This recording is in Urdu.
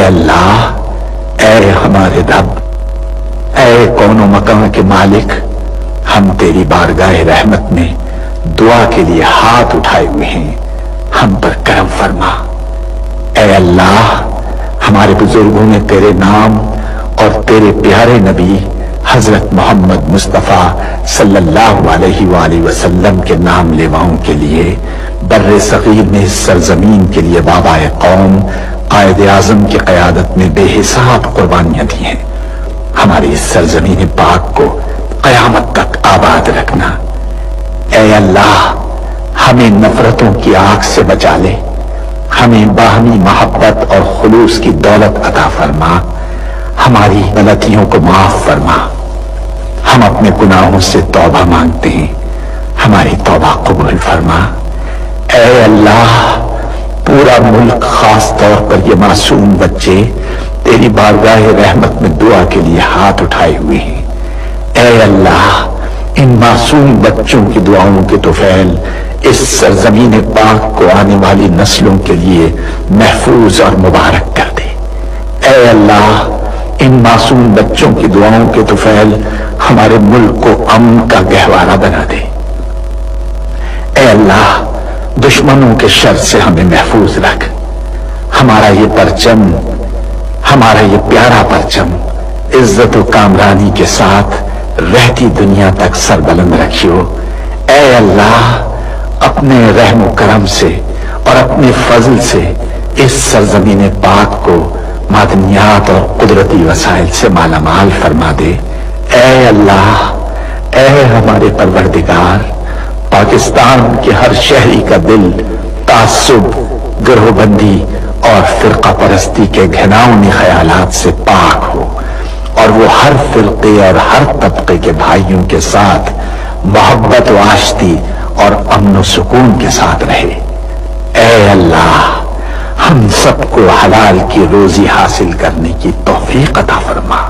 اللہ، اے ہمارے رب، اے کون و مکان کے مالک، ہم تیری بارگاہ رحمت میں دعا کے لیے ہاتھ اٹھائے ہوئے ہیں، ہم پر کرم فرما۔ اے اللہ، ہمارے بزرگوں نے تیرے نام اور تیرے پیارے نبی حضرت محمد مصطفیٰ صلی اللہ علیہ وآلہ وسلم کے نام لیواؤں کے لیے بر صغیر میں اس سرزمین کے لیے بابائے قوم قائد اعظم کی قیادت میں بے حساب قربانیاں دی ہیں۔ ہماری اس سرزمین پاک کو قیامت تک آباد رکھنا۔ اے اللہ، ہمیں نفرتوں کی آگ سے بچا لے، ہمیں باہمی محبت اور خلوص کی دولت عطا فرما، ہماری غلطیوں کو معاف فرما۔ ہم اپنے گناہوں سے توبہ مانگتے ہیں، ہماری توبہ قبول فرما۔ اے اللہ، پورا ملک، خاص طور پر یہ معصوم بچے تیری بارگاہ رحمت میں دعا کے لیے ہاتھ اٹھائے ہوئے ہیں۔ اے اللہ، ان معصوم بچوں کی دعاؤں کے طفیل اس سرزمین پاک کو آنے والی نسلوں کے لیے محفوظ اور مبارک کر دے۔ اے اللہ، ان معصوم بچوں کی دعاؤں کے طفیل ہمارے ملک کو امن کا گہوارہ بنا دے۔ اے اللہ، دشمنوں کے شر سے ہمیں محفوظ رکھ۔ ہمارا یہ پرچم، ہمارا یہ پیارا پرچم عزت و کامرانی کے ساتھ رہتی دنیا تک سربلند رکھیو۔ اے اللہ، اپنے رحم و کرم سے اور اپنے فضل سے اس سرزمین پاک کو معدنیات اور قدرتی وسائل سے مالا مال فرما دے۔ اے اللہ، اے ہمارے پروردگار، پاکستان کے ہر شہری کا دل تعصب، گروہ بندی اور فرقہ پرستی کے گھناؤنی خیالات سے پاک ہو، اور وہ ہر فرقے اور ہر طبقے کے بھائیوں کے ساتھ محبت و آشتی اور امن و سکون کے ساتھ رہے۔ اے اللہ، ہم سب کو حلال کی روزی حاصل کرنے کی توفیق عطا فرما۔